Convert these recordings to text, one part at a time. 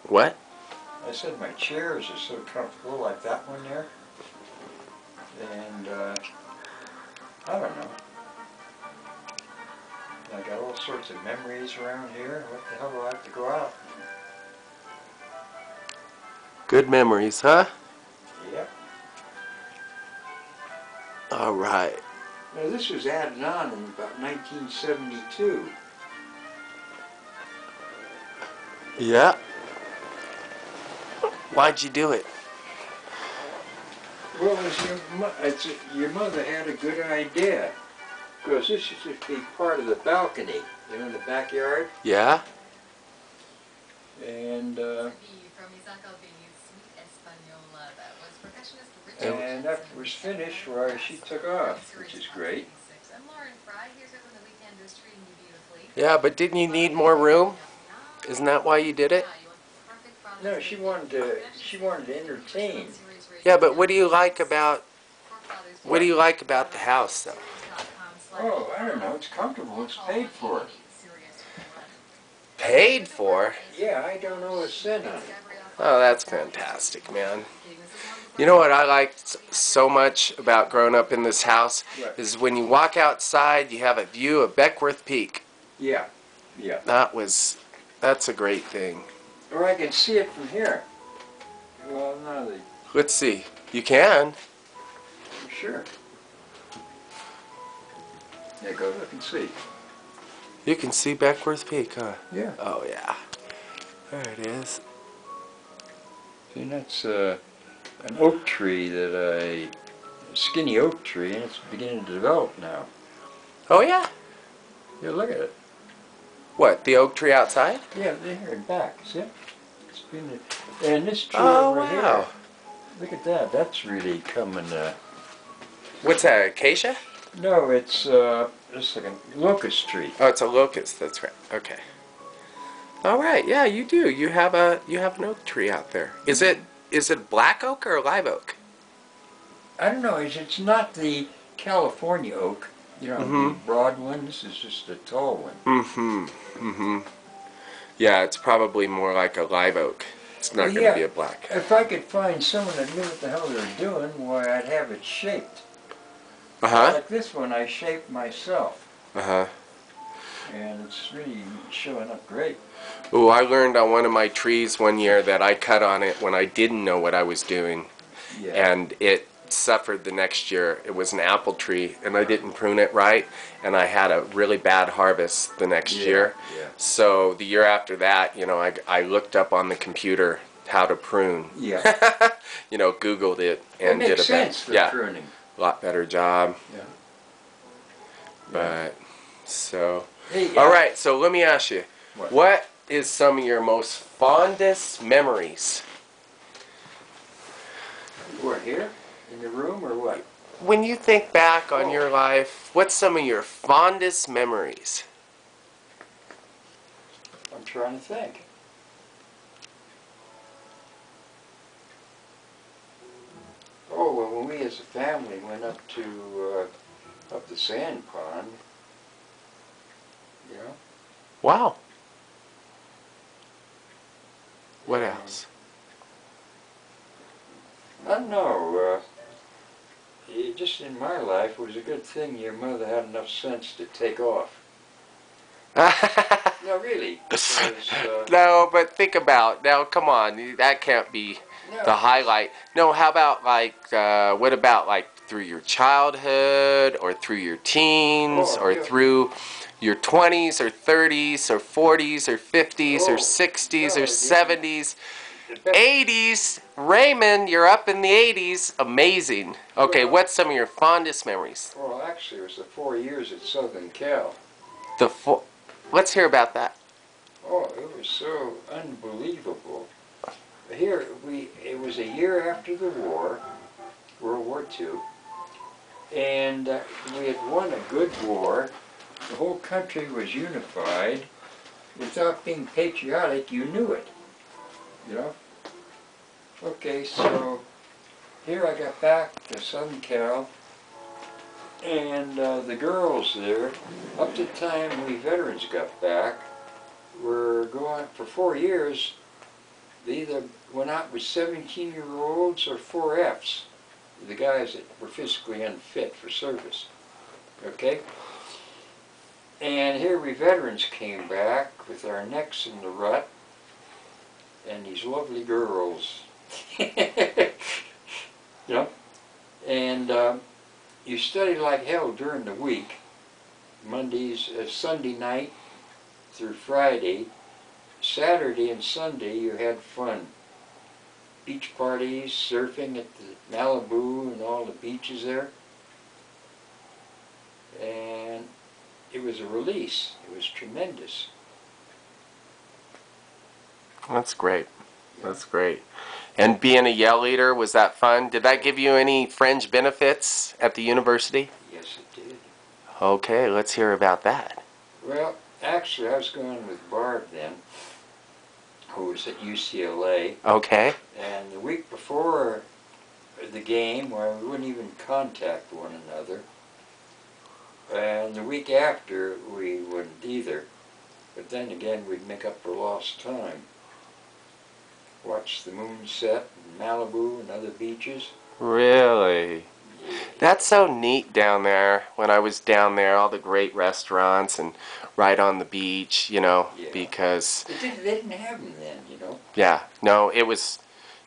What? I said my chairs are so comfortable, like that one there. And I don't know. I got all sorts of memories around here. What the hell do I have to go out? Good memories, huh? Yep. All right. Now this was added on in about 1972. Yeah. Why'd you do it? Well, your mother had a good idea. Because this should be part of the balcony, in the backyard. Yeah? And that was finished where she took off, which is great. Yeah, but didn't you need more room? Isn't that why you did it? No, she wanted to entertain. Yeah, but what do you like about the house, though? Oh, I don't know. It's comfortable. It's paid for. Paid for? Yeah, I don't owe a cent on it. Oh, that's fantastic, man. You know what I liked so much about growing up in this house is when you walk outside, you have a view of Beckworth Peak. Yeah, yeah. That's a great thing. Or I can see it from here. Well, no, Let's see. You can. Sure. Yeah, go look and see. You can see Beckworth Peak, huh? Yeah. Oh, yeah. There it is. See, that's an oak tree a skinny oak tree, and it's beginning to develop now. Oh, yeah? Yeah, look at it. What, the oak tree outside? Yeah, there in back. See it? It's beginning, and this tree over over wow. here. Look at that. That's really coming. What's that, acacia? No, it's just like a locust tree. Oh, it's a locust. That's right. Okay. All right. Yeah, you do. You have an oak tree out there. Is it black oak or live oak? I don't know. It's not the California oak. You know, the broad one. This is just a tall one. Yeah, it's probably more like a live oak. It's not going to be a black. If I could find someone that knew what the hell they were doing, why, I'd have it shaped. Like this one, I shaped myself. And it's really showing up great. Oh, I learned on one of my trees one year that I cut on it when I didn't know what I was doing. Yeah. And it suffered the next year. It was an apple tree, and I didn't prune it right, and I had a really bad harvest the next year. Yeah. So the year after that, you know, I looked up on the computer how to prune. Yeah. You know, Googled it and did a pruning. Lot better job. Yeah. But so, Hey, all right. So let me ask you, what is some of your most fondest memories? What, here? In the room or what? When you think back on your life, what's some of your fondest memories? I'm trying to think. Oh, well, when we as a family went up to up the sand pond, you know. Wow. What else? I don't know. Just in my life, it was a good thing your mother had enough sense to take off. No, really. Because, no, but think about, now come on, that can't be the highlight. No, how about like, what about like through your childhood or through your teens or through your 20s or 30s or 40s or 50s or 60s or 70s? 80s, Raymond, you're up in the 80s, amazing. Okay, what's some of your fondest memories? Well, actually, it was the 4 years at Southern Cal. Let's hear about that. Oh, it was so unbelievable. Here, it was a year after the war, World War II, and we had won a good war. The whole country was unified. Without being patriotic, you knew it. You know? Okay, so here I got back to Southern Cal, and the girls there, up to the time we veterans got back, were going for 4 years. They either went out with 17-year-olds or 4Fs, the guys that were physically unfit for service. Okay? And here we veterans came back with our necks in the rut, and these lovely girls. You know? And you study like hell during the week, Sunday night through Friday. Saturday and Sunday you had fun. Beach parties, surfing at the Malibu and all the beaches there. And it was a release. It was tremendous. That's great. That's great. And being a Yale leader, was that fun? Did that give you any fringe benefits at the university? Yes, it did. Okay, let's hear about that. Well, actually, I was going with Barb then, who was at UCLA. Okay. And the week before the game, where we wouldn't even contact one another, and the week after, we wouldn't either. But then again, we'd make up for lost time. Watch the moon set in Malibu and other beaches. Really? That's so neat down there. When I was down there, all the great restaurants and right on the beach, you know, Yeah. because... They didn't have them then, you know. Yeah, no, it was...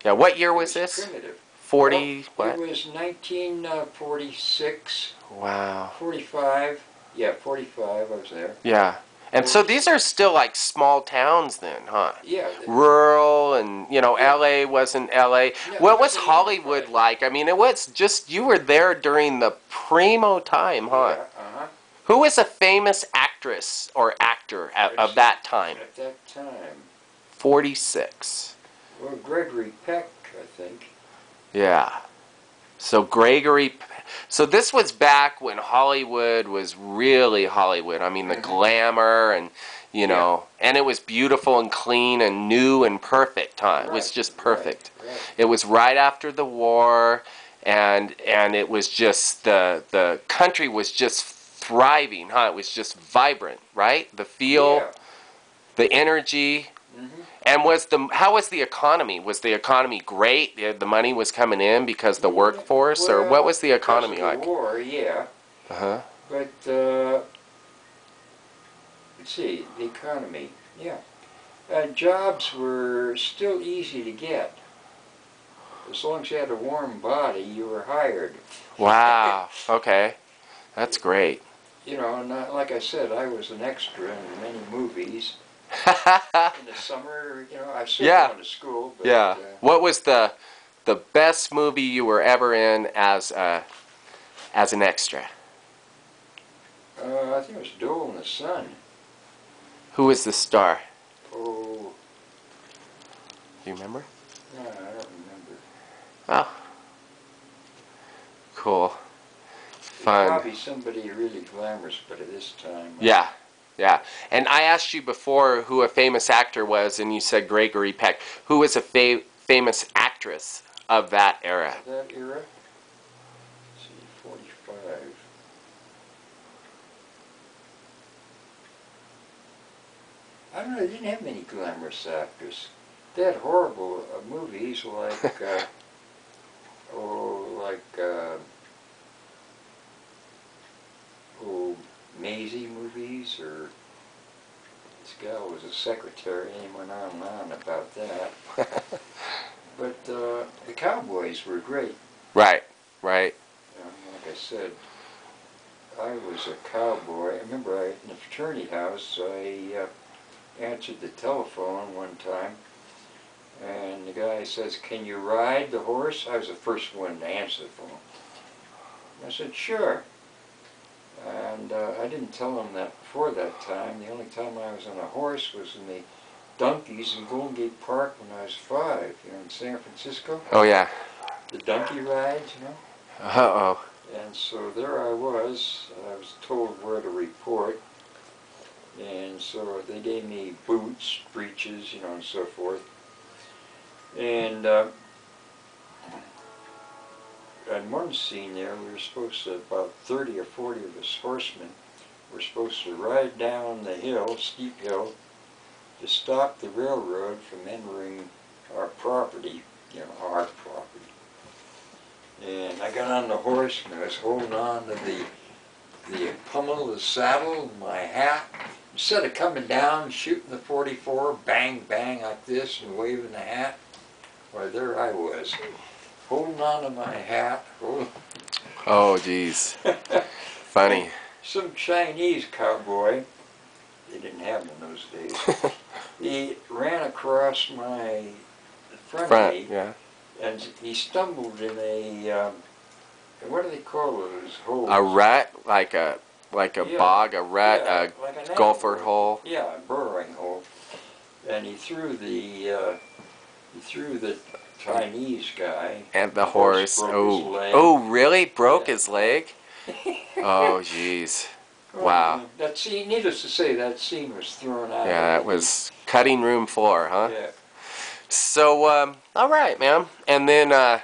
Yeah, what year was this? Primitive. 40, well, what? It was 1946. Wow. 45. Yeah, 45, I was there. Yeah. And so these are still like small towns then, huh? Yeah. Rural and, you know, Yeah. LA wasn't LA. Yeah, What was nothing Hollywood like? I mean, it was just, you were there during the primo time, huh? Yeah, Who was a famous actress or actor of that time? At that time. 46. Well, Gregory Peck, I think. Yeah. So Gregory... So this was back when Hollywood was really Hollywood. I mean, the glamour and, you know, and it was beautiful and clean and new and perfect, huh? It was just perfect. Right. It was right after the war, and it was just, the country was just thriving, huh? It was just vibrant, right? The feel, the energy. And how was the economy? Was the economy great? The money was coming in because the workforce, or what was the economy like? The war, yeah. But let's see, the economy, yeah. Jobs were still easy to get. As long as you had a warm body, you were hired. Wow. Okay, that's great. You know, and like I said, I was an extra in many movies. In the summer, you know, I still gone to school. But, yeah. What was the best movie you were ever in as an extra? I think it was Dole in the Sun. Who was the star? Oh. Do you remember? No, I don't remember. Oh. Cool. Fun. Probably somebody really glamorous, but at this time. Yeah. Yeah, and I asked you before who a famous actor was, and you said Gregory Peck. Who was a famous actress of that era? That era? Let's see, 45. I don't know, they didn't have many glamorous actors. They had horrible movies like, Maisie movies, or this gal was a secretary, and went on and on about that. But the cowboys were great. Right, right. Like I said, I was a cowboy. I remember in the fraternity house, I answered the telephone one time, and the guy says, "Can you ride the horse?" I was the first one to answer the phone. I said, "Sure." And I didn't tell him that before that time. The only time I was on a horse was in the donkeys in Golden Gate Park when I was 5, you know, in San Francisco. Oh, yeah. The donkey rides, you know. Uh-oh. And so there I was told where to report. And so they gave me boots, breeches, you know, and so forth. And in one scene there, we were supposed to, about 30 or 40 of us horsemen, were supposed to ride down the hill, steep hill, to stop the railroad from entering our property, you know, our property. And I got on the horse and I was holding on to the pommel of the saddle and my hat. Instead of coming down, shooting the 44, bang, bang like this and waving the hat, why there I was, holding on to my hat. Oh, geez. Funny. Some Chinese cowboy, they didn't have them in those days, he ran across my front of me, yeah. and he stumbled in a, what do they call those holes? A rut, like a Yeah. bog, a rut, Yeah, a like an golfer angle. hole. Yeah, a burrowing hole. And he threw the Chinese guy. And the horse. broke his Oh, leg. oh, really? Broke Yeah. his leg? Oh, jeez. Wow. That scene, needless to say, that scene was thrown out. Yeah, that was cutting room floor, huh? Yeah. So, all right, man. And then,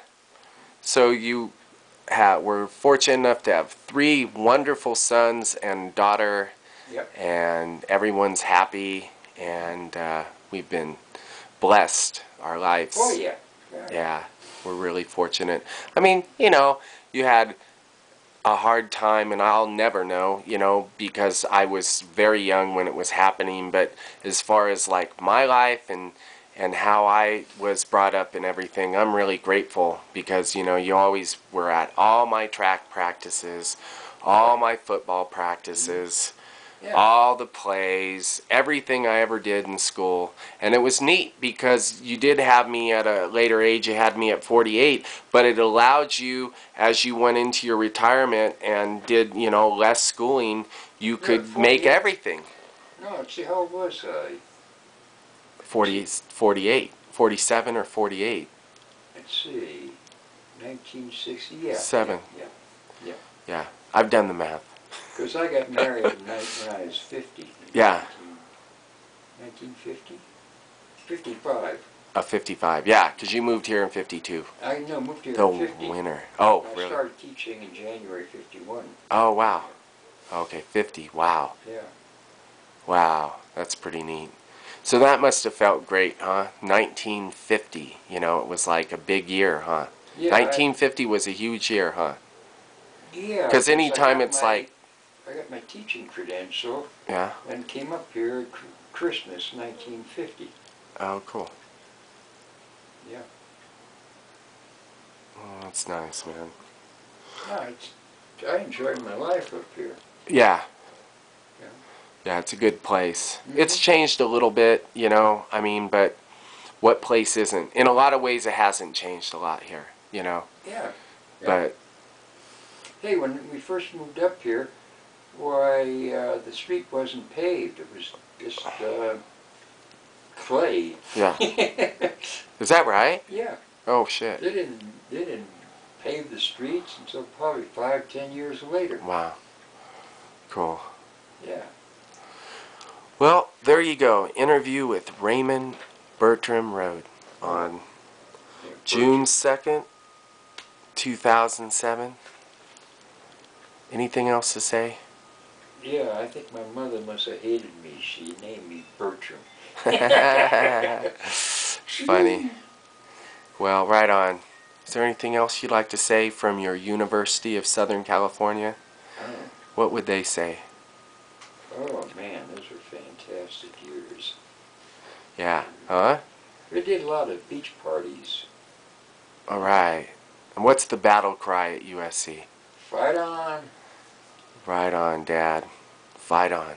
so you were fortunate enough to have 3 wonderful sons and daughter. Yep. And everyone's happy, and we've been blessed our lives. Oh, yeah. Yeah, we're really fortunate. I mean, you know, you had a hard time, and I'll never know, you know, because I was very young when it was happening, but as far as like my life and how I was brought up and everything, I'm really grateful because, you know, you always were at all my track practices, all my football practices, Yeah. all the plays, everything I ever did in school. And it was neat because you did have me at a later age. You had me at 48, but it allowed you, as you went into your retirement and did, you know, less schooling, you could make everything. No, see, how old was I? 48, 47 or 48. Let's see, 1960, yeah. 7. Yeah. Yeah, I've done the math. Because I got married when I was 50. Yeah. 1950? 55. 55, yeah, because you moved here in 52. I know, moved here The in 50. winter. Oh, I really? started teaching in January 51. Oh, wow. Okay, 50. Wow. Yeah. Wow, that's pretty neat. So that must have felt great, huh? 1950, you know, it was like a big year, huh? Yeah, 1950 was a huge year, huh? Yeah. Because anytime it's like... I got my teaching credential. Yeah? And came up here at Christmas 1950. Oh, cool. Yeah. Oh, that's nice, man. No, I enjoyed my life up here. Yeah. Yeah. Yeah, it's a good place. Mm-hmm. It's changed a little bit, you know, I mean, but what place isn't? In a lot of ways, it hasn't changed a lot here, you know? Yeah. But... Hey, when we first moved up here, why, the street wasn't paved. It was just clay. Yeah. Is that right? Yeah. Oh, shit. They didn't pave the streets until probably 5-10 years later. Wow. Cool. Yeah. Well, there you go. Interview with Raymond Rhode on June 2nd, 2007. Anything else to say? Yeah, I think my mother must have hated me. She named me Bertram. Funny. Well, right on. Is there anything else you'd like to say from your University of Southern California? Oh. What would they say? Oh, man, those were fantastic years. Yeah. Huh? We did a lot of beach parties. All right. And what's the battle cry at USC? Fight on. Right on, Dad. Fight on.